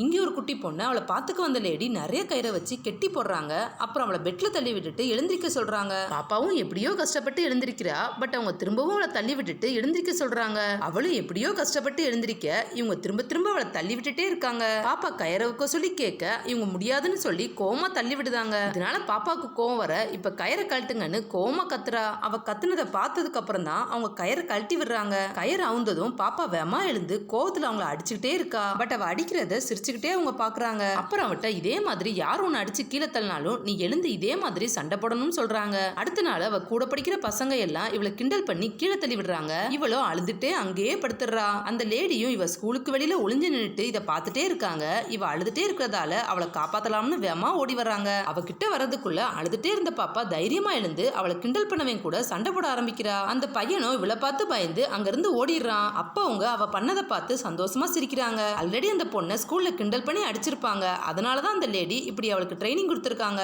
இங்கே ஒரு குட்டி பொண்ணு அவளை பார்த்துக்க வந்த லேடி நிறைய கயிறை வச்சு கெட்டி போடுறாங்க. அப்புறம் அவளை பெட்ல தள்ளி விட்டுட்டு எழுந்திருக்க சொல்றாங்க. பாப்பாவும் எப்படியோ கஷ்டப்பட்டு எழுந்திருக்கிறா. பட் அவங்க திரும்பவும் அவளை தள்ளி விட்டுட்டு எழுந்திருக்க சொல்றாங்க. அவளும் எப்படியோ கஷ்டப்பட்டு எழுந்திருக்க இவங்க திரும்ப திரும்ப அவளை தள்ளி விட்டுட்டே இருக்காங்க. பாப்பா கயிறை வைக்க சொல்லி கேட்க இவங்க முடியாதுன்னு சொல்லி கோவமா தள்ளி விடுதாங்க. இதனால பாப்பாவுக்கு கோவம் வர இப்ப கயிறை கழட்டுங்கன்னு கோவமா கத்துறா. அவ கத்துனதை பார்த்ததுக்கு அப்புறம் தான் அவங்க கயிறை கழட்டி விடுறாங்க. கயிறு அவுந்ததும் பாப்பா வேமா எழுந்து கோவத்துல அவங்கள அடிச்சுக்கிட்டே இருக்கா. பட் அவ அடிக்கிறத சிரிச்சுக்கிட்டே அவங்க பாக்குறாங்க. அப்புறம் அவட்ட இதே மாதிரி யார் ஒன்னு அடிச்சு கீழே தள்ளினாலும் நீ எழுந்து இதே மாதிரி சண்டை போடணும்னு சொல்றாங்க. அடுத்த நாள் அவ கூட படிக்கிற பசங்க எல்லாம் இவளை கிண்டல் பண்ணி கீழே தள்ளி விடுறாங்க. இவளோ அழுதுட்டே அங்கேயே படுத்துடுறா. அந்த லேடியும் இவ ஸ்கூலுக்கு வெளியில ஒளிஞ்சு நின்னுட்டு இதை பார்த்துட்டே இருக்காங்க. இவ அழுதுட்டே இருக்கிறதால அவளை காப்பாத்தலாம்னு வேமா ஓடி வர்றாங்க. அவ கிட்ட வர்றதுக்குள்ள அழுதுட்டே இருந்த பாப்பா தைரியமா எழுந்து அவளை கிண்டல் பண்ணவன் கூட சண்டை போட ஆரம்பிக்கிறா. அந்த பையனும் இவளை பார்த்து பயந்து அங்கிருந்து ஓடிடுறான். அப்ப அவங்க அவ பண்ணதை பார்த்து சந்தோஷமா சிரிக்கிறாங்க. ஆல்ரெடி அந்த பொண்ணை ஸ்கூல்ல கிண்டல் பண்ணி அடிச்சிருப்பாங்க. அதனாலதான் அந்த லேடி இப்படி அவளுக்கு ட்ரைனிங் கொடுத்துருக்காங்க.